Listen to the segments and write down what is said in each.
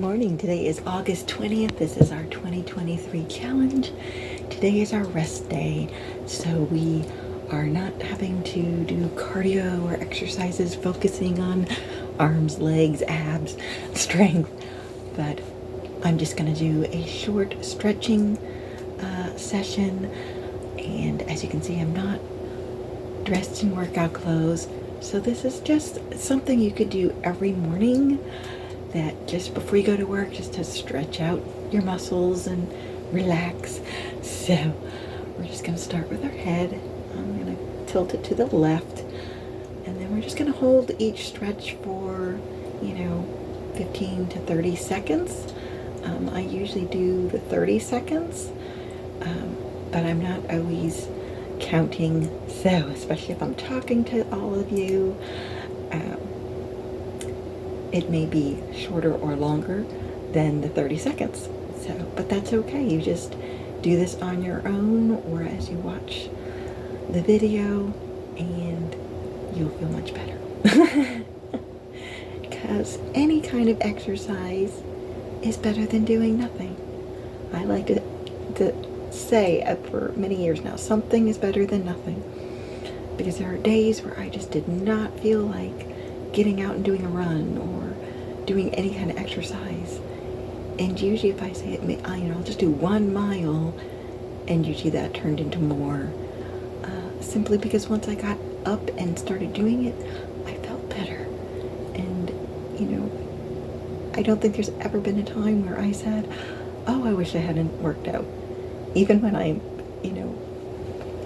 morning. Today is August 20th. This is our 2023 challenge. Today is our rest day, so we are not having to do cardio or exercises focusing on arms, legs, abs, strength, but I'm just going to do a short stretching session. And as you can see, I'm not dressed in workout clothes, so this is just something you could do every morning, that just before you go to work, just to stretch out your muscles and relax. So we're just going to start with our head. I'm going to tilt it to the left, and then we're just going to hold each stretch for 15 to 30 seconds. I usually do the 30 seconds, but I'm not always counting, so especially if I'm talking to all of you, it may be shorter or longer than the 30 seconds. So, but that's okay. You just do this on your own or as you watch the video, and you'll feel much better. Because any kind of exercise is better than doing nothing. I like to say for many years now, something is better than nothing. Because there are days where I just did not feel like getting out and doing a run or doing any kind of exercise. And usually if I say it, I'll just do 1 mile, and usually that turned into more. Simply because once I got up and started doing it, I felt better. And, I don't think there's ever been a time where I said, oh, I wish I hadn't worked out. Even when I,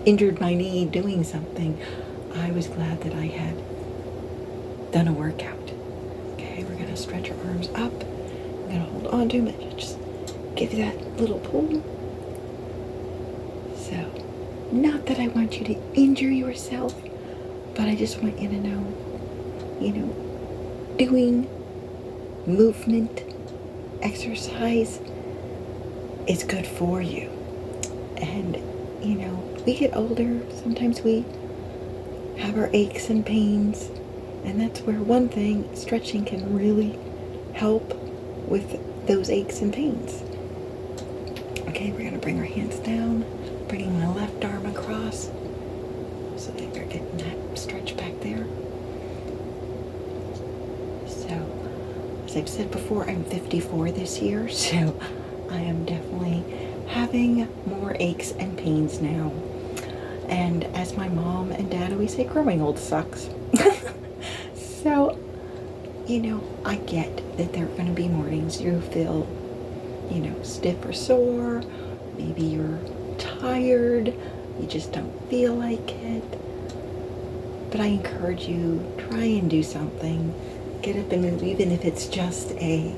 injured my knee doing something, I was glad that I had done a workout. Okay, we're going to stretch our arms up. I'm going to hold on to them and just give you that little pull. So, not that I want you to injure yourself, but I just want you to know, doing movement, exercise is good for you. And, we get older, sometimes we have our aches and pains, and that's where one thing, stretching, can really help with those aches and pains. Okay, we're going to bring our hands down, bringing my left arm across, so that we're getting that stretch back there. So, as I've said before, I'm 54 this year, so I am definitely having more aches and pains now. And as my mom and dad always say, growing old sucks. So, I get that there are going to be mornings you feel, stiff or sore. Maybe you're tired. You just don't feel like it. But I encourage you, try and do something. Get up and move, even if it's just a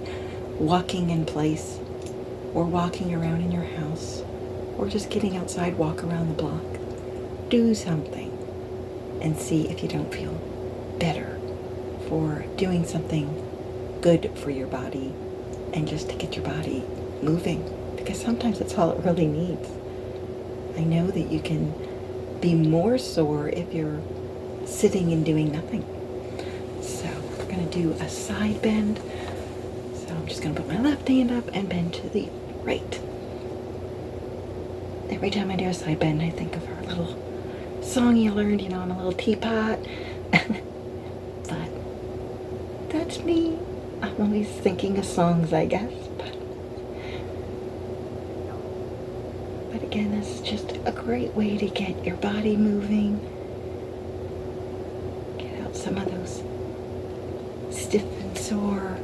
walking in place, or walking around in your house, or just getting outside, walk around the block. Do something and see if you don't feel better for doing something good for your body, and just to get your body moving, because sometimes that's all it really needs. I know that you can be more sore if you're sitting and doing nothing. So we're going to do a side bend. So I'm just going to put my left hand up and bend to the right. Every time I do a side bend, I think of our little song you learned, on a little teapot. But that's me. I'm always thinking of songs, I guess. But again, this is just a great way to get your body moving. Get out some of those stiff and sore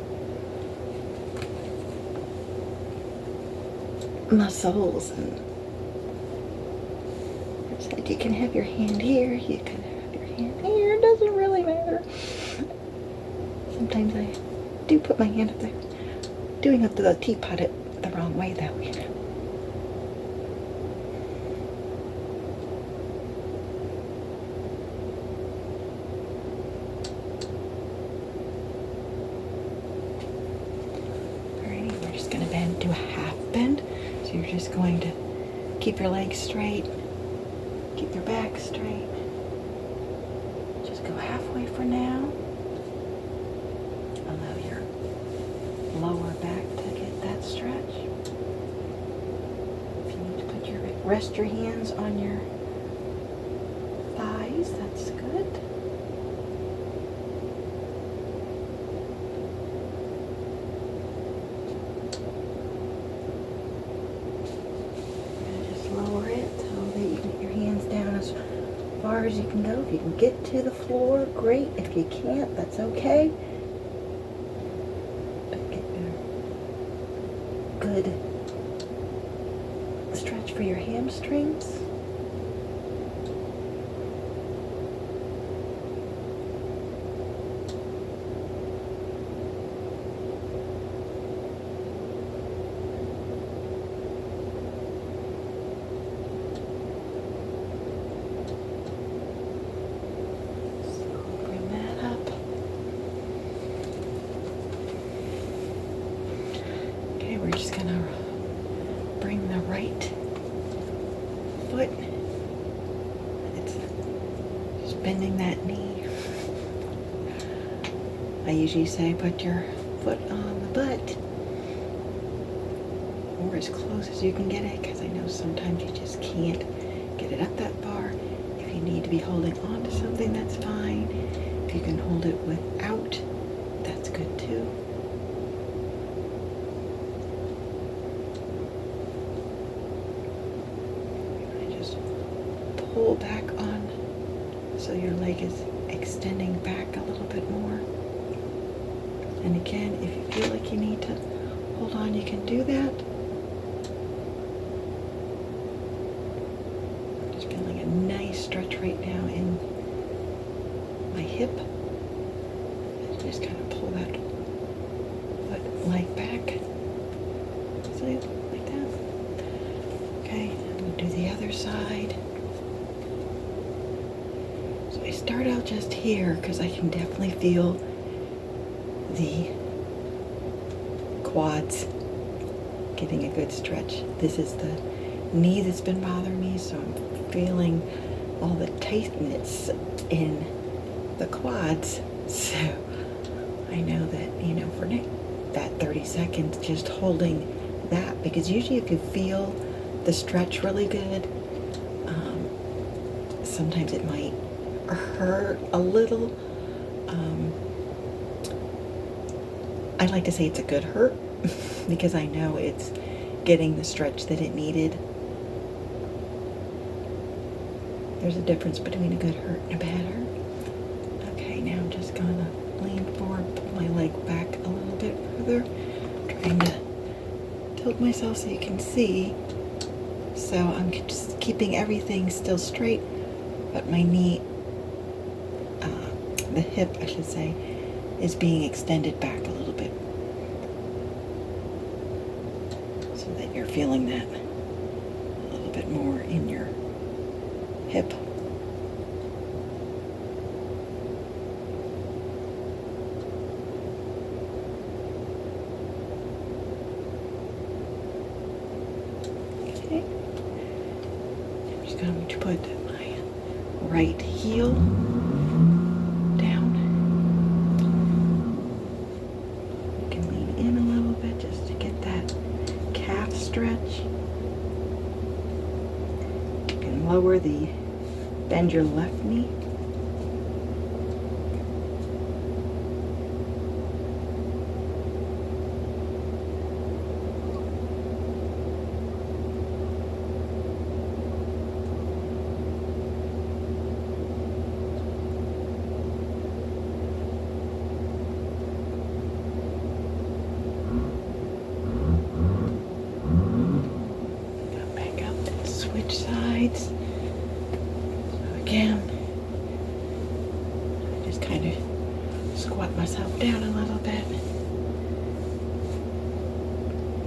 muscles. And you can have your hand here, you can have your hand here, it doesn't really matter. Sometimes I do put my hand up there, doing up to the teapot the wrong way though, Alrighty, we're just going to bend to a half bend. So you're just going to keep your legs straight. Keep your back straight. Just go halfway for now. Allow your lower back rest your hands on your thighs. That's good. And just lower it so that you can get your hands down as far as you can go. If you can get to the floor, great. If you can't, that's okay. Get a good stretch for your hamstrings. We're just going to bring the right foot, it's just bending that knee. I usually say put your foot on the butt, or as close as you can get it, because I know sometimes you just can't get it up that far. If you need to be holding on to something, that's fine. If you can hold it without, that's good too. Pull back on so your leg is extending back a little bit more. And again, if you feel like you need to hold on, you can do that. I'm just feeling a nice stretch right now in my hip. Just kind of pull that foot leg back. So like that. Okay, I'm going to do the other side. I start out just here because I can definitely feel the quads getting a good stretch. This is the knee that's been bothering me, so I'm feeling all the tightness in the quads. So I know that, you know, for that 30 seconds, just holding that, because usually if you feel the stretch really good, sometimes it might hurt a little. I like to say it's a good hurt because I know it's getting the stretch that it needed. There's a difference between a good hurt and a bad hurt. Okay, now I'm just gonna lean forward, pull my leg back a little bit further, trying to tilt myself so you can see. So I'm just keeping everything still straight, but my knee, the hip, I should say, is being extended back a little bit so that you're feeling that a little bit more in your hip. Okay. I'm just going to put my right heel down. You can lean in a little bit just to get that calf stretch. You can bend your left knee. Switch sides. So again, I just kind of squat myself down a little bit.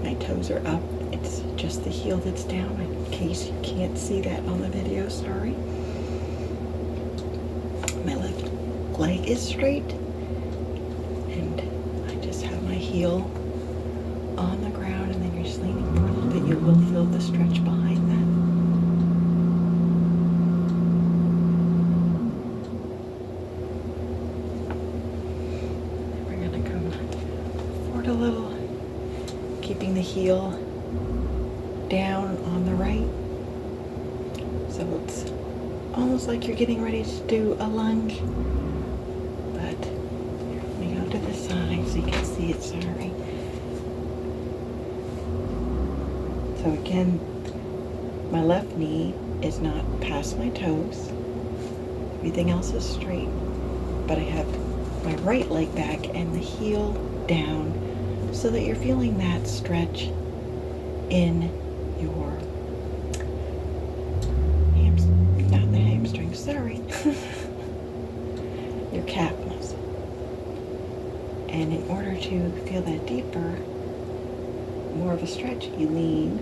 My toes are up. It's just the heel that's down, in case you can't see that on the video, sorry. My left leg is straight, and I just have my heel on the ground, and then you're just leaning for a little bit. You will feel the stretch behind that. A little, keeping the heel down on the right. So it's almost like you're getting ready to do a lunge. But let me go to the side so you can see it, sorry. So again, my left knee is not past my toes. Everything else is straight. But I have my right leg back and the heel down so that you're feeling that stretch in your not the hamstring, sorry. Your calf muscle. And in order to feel that deeper, more of a stretch, you lean.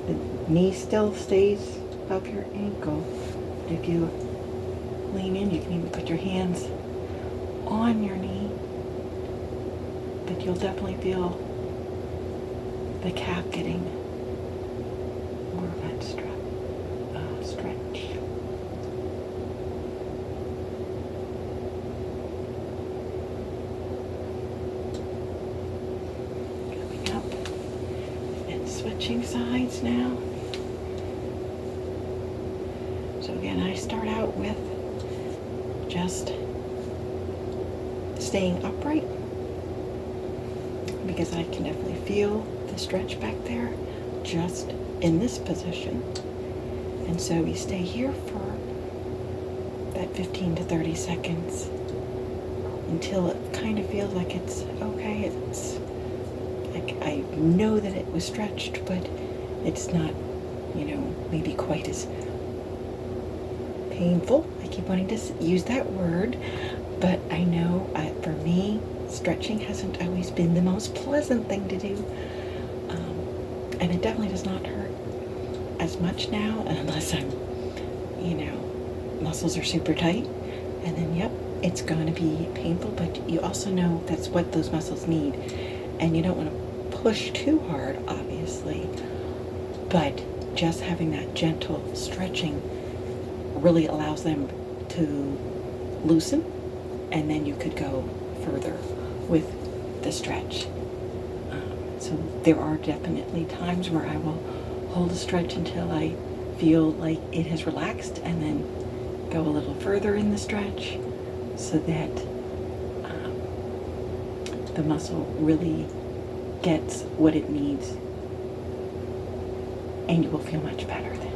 The knee still stays above your ankle. If you lean in, you can even put your hands on your knee, but you'll definitely feel the calf getting more of that stretch. Coming up and switching sides now. So again, I start out with just staying upright because I can definitely feel the stretch back there just in this position. And so you stay here for that 15 to 30 seconds until it kind of feels like it's okay. It's like I know that it was stretched, but it's not, maybe quite as painful. I keep wanting to use that word, but I know for me, stretching hasn't always been the most pleasant thing to do. And it definitely does not hurt as much now, unless I'm, muscles are super tight. And then, yep, it's going to be painful, but you also know that's what those muscles need. And you don't want to push too hard, obviously, but just having that gentle stretching really allows them to loosen, and then you could go further with the stretch. So there are definitely times where I will hold a stretch until I feel like it has relaxed, and then go a little further in the stretch so that the muscle really gets what it needs, and you will feel much better then.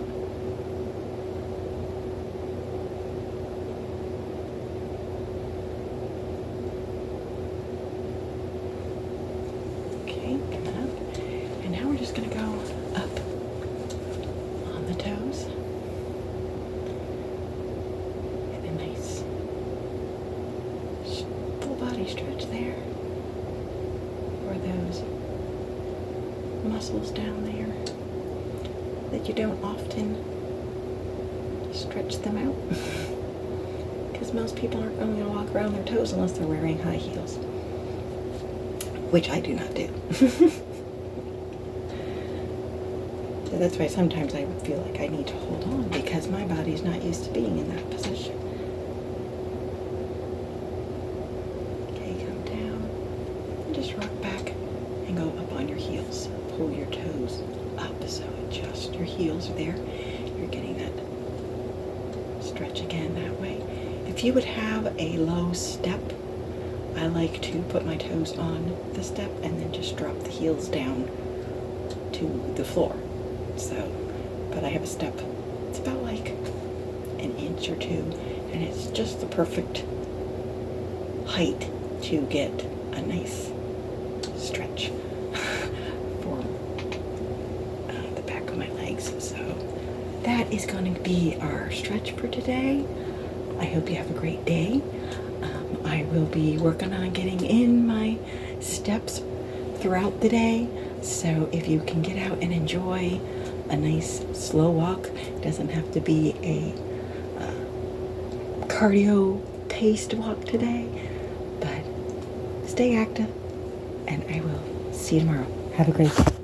Okay, coming up. And now we're just going to go up on the toes. And a nice full body stretch there for those muscles down there that you don't often stretch them out. Because most people aren't going to walk around their toes unless they're wearing high heels, which I do not do. So that's why sometimes I feel like I need to hold on, because my body's not used to being in that position. Okay, come down and just rock back and go up on your heels. Pull your toes up so just your heels are there. You're getting that stretch again that way. If you would have a low step, I like to put my toes on the step and then just drop the heels down to the floor. So, but I have a step, it's about like an inch or two, and it's just the perfect height to get a nice stretch for the back of my legs. So that is going to be our stretch for today. I hope you have a great day. I will be working on getting in my steps throughout the day. So if you can get out and enjoy a nice slow walk, it doesn't have to be a cardio paced walk today, but stay active, and I will see you tomorrow. Have a great day.